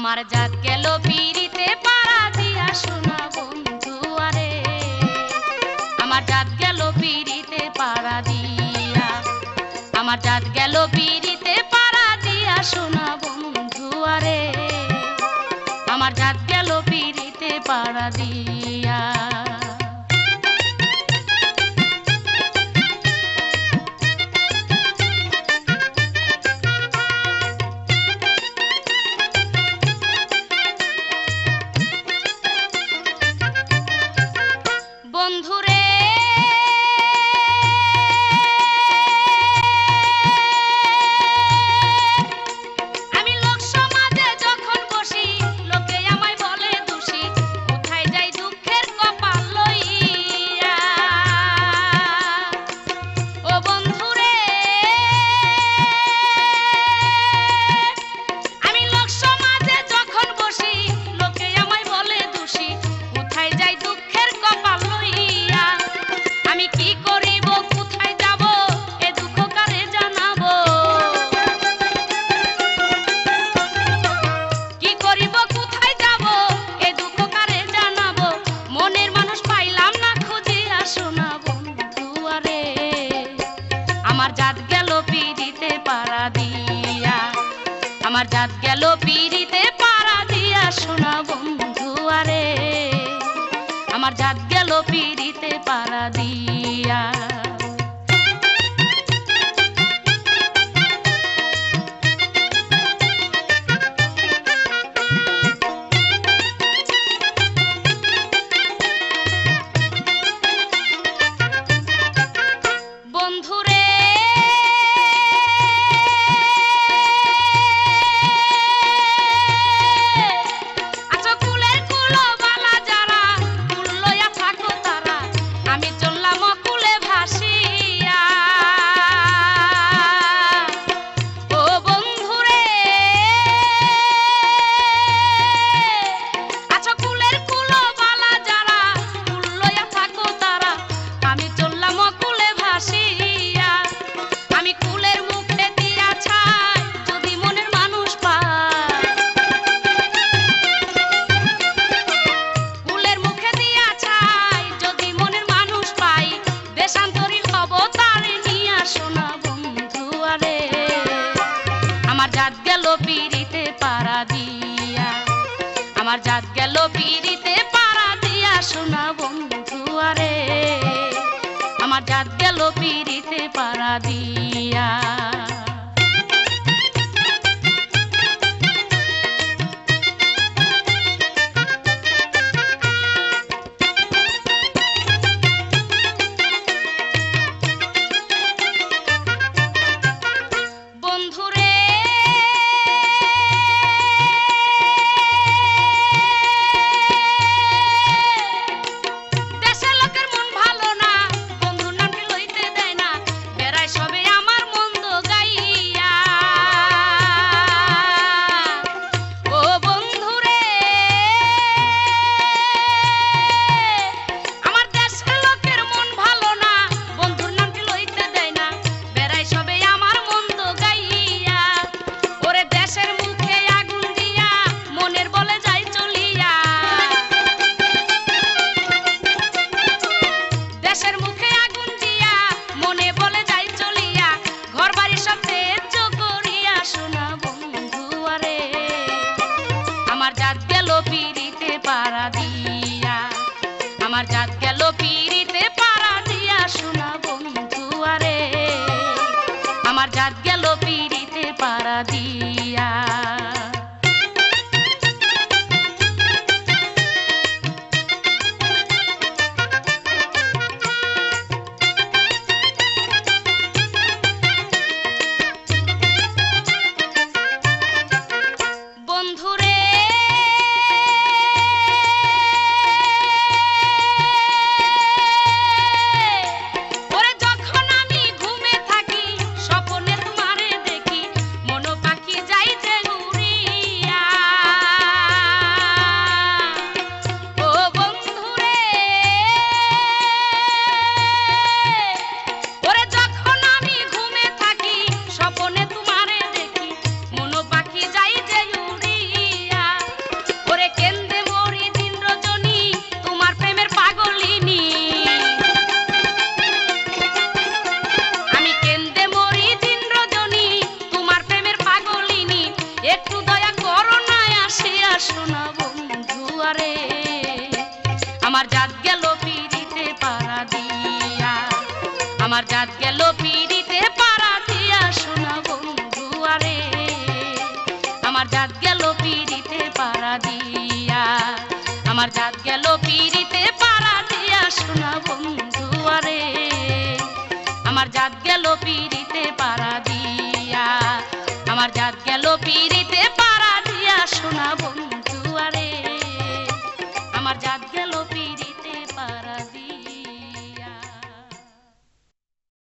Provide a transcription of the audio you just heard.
আমার জাত গেল পিরিতে পাড়া দিয়া শোনা বন্ধু আরে আমার জাত গেল পিরিতে পাড়া দিয়া আমার জাত গেল পিরিতে পাড়া দিয়া শোনা বন্ধু আরে আমার জাত গেল পিরিতে পাড়া দিয়া বন্ধুরে আমি লোক সমাজে যখন বসি লোকে আমায় বলে দোষী কোথায় যাই দুঃখের কপাল লইয়া ও বন্ধুরে আমি লোক সমাজে যখন বসি লোকে আমায় বলে দোষী কোথায় যাই দুঃখের কপাল আমি কি করিব কোথায় যাব এ দুঃখ কারে জানাবো কি করিব কোথায় যাব এ দুঃখ কারে জানাবো মনের মানুষ পাইলাম না খুঁজিয়া শোনা বন্ধু আরে আমার জাত গেল পিরিতে পাড়া দিয়া আমার জাত গেল পিরিতে পাড়া দিয়া শোনা বন্ধু আরে আমার জাত গেল পিরিতে পাড়া দিয়া বন্ধুরে আচ্ছা কুলের কুলো বালা যারা কুল লইয়া থাকো তারা আমি চললাম কুলে ভাসিয়া ও বন্ধুরে আচ্ছা কুলের কুলো বালা যারা কুল লইয়া থাকো তারা আমি চললাম কুলে ভাসিয়া আমি কুলের মুখে দিয়া ছাই যদি মনের মানুষ পায় কুলের মুখে দিয়া ছাই যদি মনের মানুষ পাই দেশান্তরী হব তারে নিয়া শোনা বন্ধু আরে আমার জাত গেল পিরিতে পাড়া দিয়া আমার জাত গেল পিরিতে পাড়া দিয়া শোনা বন্ধু আরে আমার জাত গেল পিরিতে পাড়া দিয়া বন্ধুরে দেশের লোকের মন ভালো না বন্ধুর নামটি লইতে দেয় না বেড়ায় সবে আমার মন্দ গাইয়া ও বন্ধুরে আমার দেশের লোকের মন ভালো না বন্ধুর নামটি লইতে দেয় না বেড়ায় সবে আমার মন্দ গাইয়া ওরে দেশের মুখে আগুন দিয়া মনের বলে যাই চলিয়া দেশের মুখে আগুন দিয়া মনে বলে যাই চলিয়া ঘর বাড়ি সব ত্যায্য করিয়া শোনা বন্ধু আরে আমার জাত গেল পিরিতে পাড়া দিয়া আমার জাত গেল পিরিতে পাড়া দিয়া শোনা বন্ধু আরে আমার জাত গেল পিরিতে পাড়া দিয়া বন্ধুরে ওরে যখন আমি ঘুমে থাকি স্বপ্নে তোমারে দেখি মন পাখি যাই যে জাত গেল পিড়িতে পাড়া দিয়া শোনা বন্ধু আরে আমার জাত গেল পিড়িতে পাড়া দিয়া আমার জাত গেল পিড়িতে পাড়া দিয়া শোনা বন্ধু আরে আমার জাত গেল পিড়িতে পাড়া দিয়া আমার জাত গেল পিড়িতে